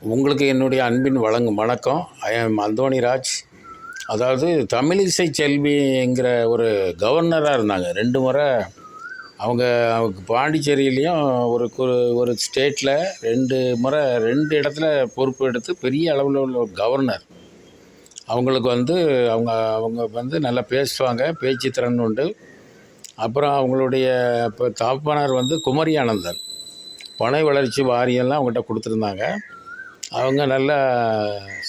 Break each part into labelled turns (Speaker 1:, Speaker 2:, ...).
Speaker 1: உங்களுக்கு என்னுடைய அன்பின் வணக்கம். ஐ ஆம் அந்தோணிராஜ். அதாவது தமிழிசை செல்விங்கிற ஒரு கவர்னராக இருந்தாங்க 2 முறை. அவங்க பாண்டிச்சேரியிலையும் ஒரு ஒரு ஸ்டேட்டில் 2 முறை 2 இடத்துல பொறுப்பு எடுத்து பெரிய அளவில் உள்ள ஒரு கவர்னர். அவங்களுக்கு அவங்க அவங்க நல்லா பேசுவாங்க, பேச்சு திறன் உண்டு. அப்புறம் அவங்களுடைய இப்போ தாப்பனார் குமரி ஆனந்தன் பனை வளர்ச்சி வாரியெல்லாம் அவங்ககிட்ட கொடுத்துருந்தாங்க. அவங்க நல்லா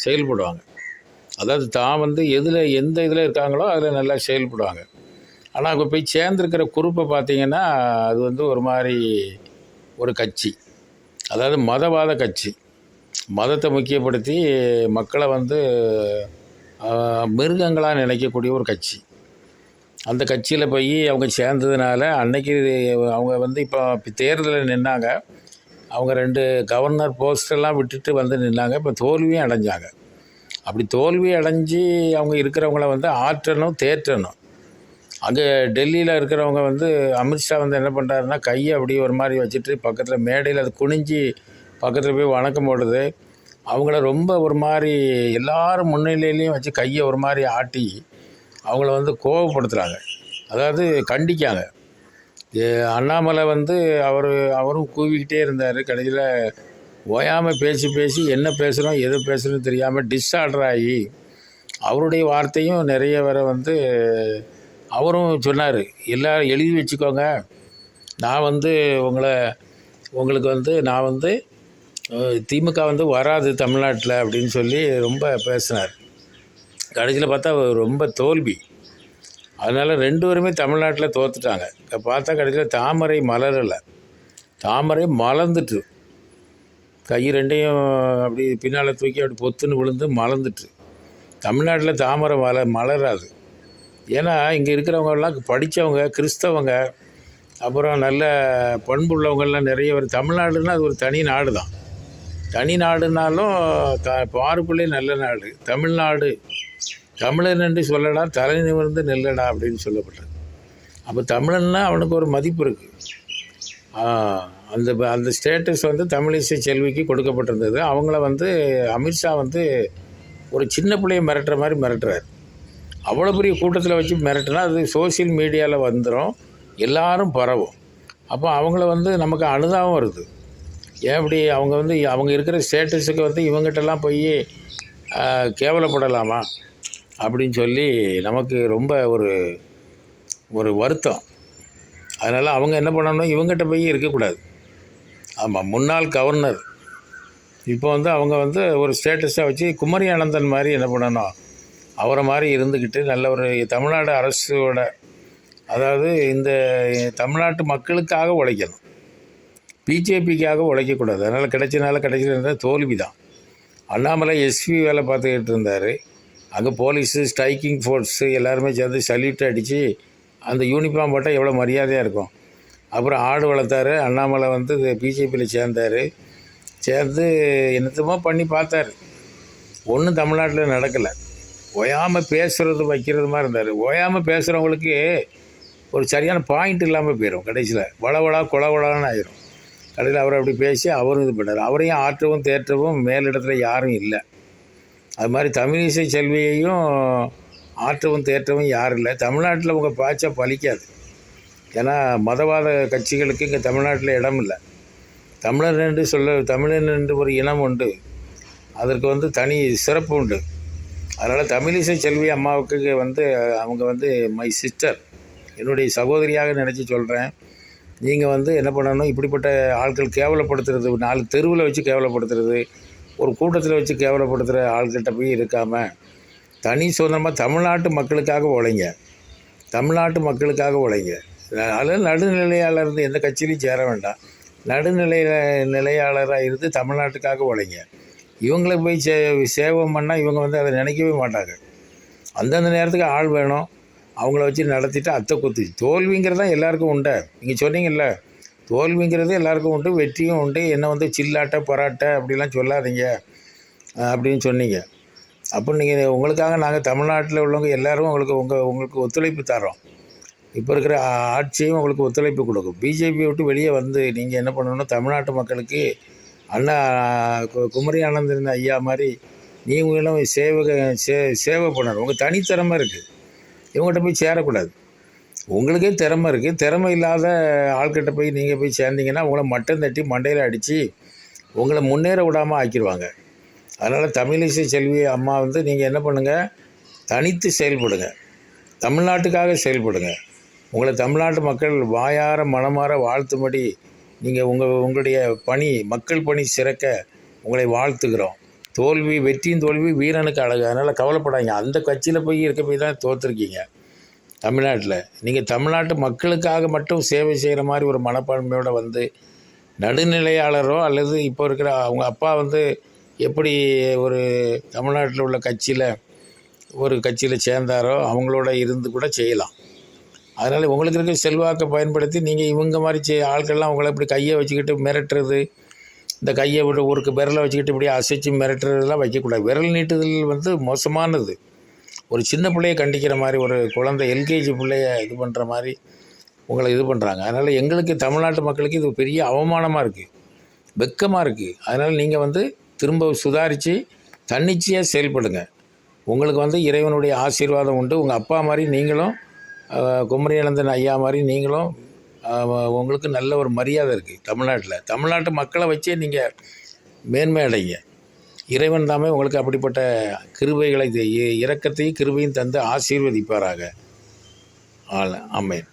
Speaker 1: செயல்படுவாங்க. அதாவது தான் எந்த இதில் இருக்காங்களோ அதில் நல்லா செயல்படுவாங்க. ஆனால் அவங்க போய் சேர்ந்துருக்கிற குரூப்பை பார்த்திங்கன்னா அது ஒரு மாதிரி ஒரு கட்சி, அதாவது மதவாத கட்சி. மதத்தை முக்கியப்படுத்தி மக்களை மிருகங்களாக நினைக்கக்கூடிய ஒரு கட்சி. அந்த கட்சியில் போய் அவங்க சேர்ந்ததுனால அன்னைக்கு அவங்க இப்போ தேர்தலில் நின்னாங்க. அவங்க 2 கவர்னர் போஸ்டெல்லாம் விட்டுட்டு நின்னாங்க. இப்போ தோல்வியும் அடைஞ்சாங்க. அப்படி தோல்வி அடைஞ்சு அவங்க இருக்கிறவங்கள ஆற்றணும், தேற்றணும். அங்கே டெல்லியில் இருக்கிறவங்க அமித்ஷா என்ன பண்ணுறாருன்னா, கையை அப்படி ஒரு மாதிரி வச்சுட்டு பக்கத்தில் மேடையில் அது குனிஞ்சு பக்கத்தில் போய் வணக்கம் போடுது. அவங்கள ரொம்ப ஒரு மாதிரி எல்லாரும் முன்னிலையிலையும் வச்சு கையை ஒரு மாதிரி ஆட்டி அவங்கள கோபப்படுத்துகிறாங்க, அதாவது கண்டிக்காங்க. அண்ணாமலை அவரும் கூவிக்கிட்டே இருந்தார். கடைசியில் ஓயாமல் பேசி என்ன பேசுகிறோம் எது பேசுகிறோன்னு தெரியாமல் டிஸார்டர் ஆகி அவருடைய வார்த்தையும் நிறைய பேரை அவரும் சொன்னார், எல்லோரும் எழுதி வச்சுக்கோங்க, நான் உங்களுக்கு நான் திமுக வராது தமிழ்நாட்டில் அப்படின்னு சொல்லி ரொம்ப பேசினார். கடைசியில் பார்த்தா ரொம்ப தோல்வி. அதனால் 2 பேருமே தமிழ்நாட்டில் தோற்றுட்டாங்க. பார்த்தா கடைசியில் தாமரை மலரலை, தாமரை மலர்ந்துட்டு கை 2யும் அப்படி பின்னால் தூக்கி அப்படி பொத்துன்னு விழுந்து மலர்ந்துட்டு. தமிழ்நாட்டில் தாமரை மலராது. ஏன்னா இங்கே இருக்கிறவங்கெல்லாம் படித்தவங்க, கிறிஸ்தவங்க, அப்புறம் நல்ல பண்புள்ளவங்கள்லாம் நிறைய பேர். தமிழ்நாடுன்னா அது ஒரு தனி நாடு தான். தனி நாடுனாலும் பார்ப்புள்ளே நல்ல நாடு தமிழ்நாடு. தமிழன் என்று சொல்லடா தலை நிமிர்ந்து நெல்லடா அப்படின்னு சொல்லப்பட்டது. அப்போ தமிழன்னா அவனுக்கு ஒரு மதிப்பு இருக்குது. அந்த ஸ்டேட்டஸ் தமிழிசை செல்விக்கு கொடுக்கப்பட்டிருந்தது. அவங்கள அமித்ஷா ஒரு சின்ன பிள்ளையை மிரட்டுற மாதிரி மிரட்டுறாரு. அவ்வளோ பெரிய கூட்டத்தில் வச்சு மிரட்டுனா அது சோசியல் மீடியாவில் வந்துடும், எல்லாரும் பரவும். அப்போ அவங்கள நமக்கு அனுதாபம் வருது. ஏன் இப்படி அவங்க இருக்கிற ஸ்டேட்டஸுக்கு இவங்ககிட்டலாம் போய் கேவலப்படலாமா அப்படின்னு சொல்லி நமக்கு ரொம்ப ஒரு வருத்தம். அதனால் அவங்க என்ன பண்ணணும், இவங்ககிட்ட போய் இருக்கக்கூடாது. ஆமாம், முன்னாள் கவர்னர் இப்போ அவங்க ஒரு ஸ்டேட்டஸாக வச்சு குமரி ஆனந்தன் மாதிரி என்ன பண்ணணும், அவரை மாதிரி இருந்துக்கிட்டு நல்ல ஒரு தமிழ்நாடு அரசோட, அதாவது இந்த தமிழ்நாட்டு மக்களுக்காக உழைக்கணும், பிஜேபிக்காக உழைக்கக்கூடாது. அதனால் கிடைச்சிருந்தா தோல்வி தான். அண்ணாமலை எஸ்பி வேலை பார்த்துக்கிட்டு இருந்தார். அங்கே போலீஸு, ஸ்ட்ரைக்கிங் ஃபோர்ஸு எல்லாருமே சேர்ந்து சல்யூட் அடித்து அந்த யூனிஃபார்ம் போட்டால் எவ்வளோ மரியாதையாக இருக்கும். அப்புறம் ஆடு வளர்த்தார். அண்ணாமலை பிஜேபியில் சேர்ந்து என்னத்தமோ பண்ணி பார்த்தார். ஒன்றும் தமிழ்நாட்டில் நடக்கலை. ஓயாமல் பேசுகிறது வைக்கிறது மாதிரி இருந்தார். ஓயாமல் பேசுகிறவங்களுக்கு ஒரு சரியான பாயிண்ட் இல்லாமல் போயிடும். கடைசியில் வளவளா குளவளான்னு ஆயிரும். கடைசியில் அவர் அப்படி பேசி அவரும் இது பண்ணார். அவரையும் ஆற்றவும் தேற்றவும் மேலிடத்துல யாரும் இல்லை. அது மாதிரி தமிழிசை செல்வியையும் ஆற்றவும் தேற்றவும் யாரும் இல்லை. தமிழ்நாட்டில் உங்கள் பாய்ச்சா பலிக்காது. ஏன்னா மதவாத கட்சிகளுக்கு இங்கே தமிழ்நாட்டில் இடம் இல்லை. தமிழன் என்று ஒரு இனம் உண்டு, அதற்கு தனி சிறப்பு உண்டு. அதனால் தமிழிசை செல்வி அம்மாவுக்கு அவங்க மை சிஸ்டர், என்னுடைய சகோதரியாக நினச்சி சொல்கிறேன். நீங்கள் என்ன பண்ணணும், இப்படிப்பட்ட ஆட்கள் கேவலப்படுத்துறது, 4 தெருவில் வச்சு கேவலப்படுத்துறது, ஒரு கூட்டத்தில் வச்சு கேவலப்படுத்துகிற ஆள்கிட்ட போய் இருக்காமல் தனி சுதந்திரமாக தமிழ்நாட்டு மக்களுக்காக உழைங்க, தமிழ்நாட்டு மக்களுக்காக உழைங்க. அதில் நடுநிலையாளர் இருந்து எந்த கட்சியிலையும் சேர வேண்டாம். நிலையாளராக இருந்து தமிழ்நாட்டுக்காக உழைங்க. இவங்களை போய் சேவம் பண்ணால் இவங்க அதை நினைக்கவே மாட்டாங்க. அந்தந்த நேரத்துக்கு ஆள் வேணும், அவங்கள வச்சு நடத்திட்டு அத்தை குத்து. தோல்விங்கிறது தான் எல்லாருக்கும் உண்டு. நீங்கள் சொன்னீங்கல்ல, தோல்விங்கிறது எல்லாருக்கும் உண்டு, வெற்றியும் உண்டு. என்ன சில்லாட்டை பராட்டை அப்படிலாம் சொல்லாதீங்க அப்படின்னு சொன்னீங்க. அப்போ நீங்கள் உங்களுக்காக நாங்கள் தமிழ்நாட்டில் உள்ளவங்க எல்லோரும் உங்களுக்கு ஒத்துழைப்பு தரோம். இப்போ இருக்கிற ஆட்சியும் உங்களுக்கு ஒத்துழைப்பு கொடுக்கும். பிஜேபியை விட்டு வெளியே நீங்கள் என்ன பண்ணணும்னா தமிழ்நாட்டு மக்களுக்கு அண்ணா குமரி ஆனந்தன் ஐயா மாதிரி நீங்களும் சேவை பண்ணணும். உங்கள் தனித்திறமை இருக்குது, இவங்ககிட்ட போய் சேரக்கூடாது. உங்களுக்கே திறமை இருக்குது, திறமை இல்லாத ஆள்கிட்ட போய் நீங்கள் போய் சேர்ந்தீங்கன்னா உங்களை மட்டம் தட்டி மண்டையில் அடித்து உங்களை முன்னேற விடாமல் ஆக்கிடுவாங்க. அதனால் தமிழிசை செல்வி அம்மா நீங்கள் என்ன பண்ணுங்கள், தனித்து செயல்படுங்க, தமிழ்நாட்டுக்காக செயல்படுங்க. உங்களை தமிழ்நாட்டு மக்கள் வாயார மனமாற வாழ்த்தும்படி நீங்கள் உங்களுடைய பணி, மக்கள் பணி சிறக்க உங்களை வாழ்த்துக்கிறோம். வெற்றியும் தோல்வி வீரனுக்கு அழகு. அதனால் கவலைப்படாதீங்க. அந்த கட்சியில் போய் இருக்க போய் தான் தோற்றுருக்கீங்க. தமிழ்நாட்டில் நீங்கள் தமிழ்நாட்டு மக்களுக்காக மட்டும் சேவை செய்கிற மாதிரி ஒரு மனப்பான்மையோடு நடுநிலையாளரோ அல்லது இப்போ இருக்கிற அவங்க அப்பா எப்படி ஒரு தமிழ்நாட்டில் உள்ள கட்சியில் சேர்ந்தாரோ அவங்களோட இருந்து கூட செய்யலாம். அதனால் உங்களுக்கு இருக்க செல்வாக்கை பயன்படுத்தி நீங்கள் இவங்க மாதிரி ஆட்கள்லாம் உங்களை இப்படி கையை வச்சுக்கிட்டு மிரட்டுறது, இந்த கையை விட்டு ஒரு விரலை வச்சுக்கிட்டு இப்படி அசைச்சு மிரட்டுறதுலாம் வைக்கக்கூடாது. விரல் நீட்டுதல் மோசமானது. ஒரு சின்ன பிள்ளையை கண்டிக்கிற மாதிரி, ஒரு குழந்தை எல்கேஜி பிள்ளைய இது பண்ணுற மாதிரி உங்களை இது பண்ணுறாங்க. அதனால் எங்களுக்கு தமிழ்நாட்டு மக்களுக்கு இது பெரிய அவமானமாக இருக்குது, வெக்கமாக இருக்குது. அதனால் நீங்கள் திரும்ப சுதாரித்து தன்னிச்சையாக செயல்படுங்க. உங்களுக்கு இறைவனுடைய ஆசீர்வாதம் உண்டு. உங்கள் அப்பா மாதிரி நீங்களும், குமரி ஆனந்தன் ஐயா மாதிரி நீங்களும், உங்களுக்கு நல்ல ஒரு மரியாதை இருக்குது தமிழ்நாட்டில். தமிழ்நாட்டு மக்களை வச்சே நீங்கள் மேன்மை அடைங்க. இறைவன் தாமே உங்களுக்கு அப்படிப்பட்ட கிருபைகளை, இரக்கத்தையும் கிருபையும் தந்து ஆசீர்வதிப்பாராக. ஆமென்.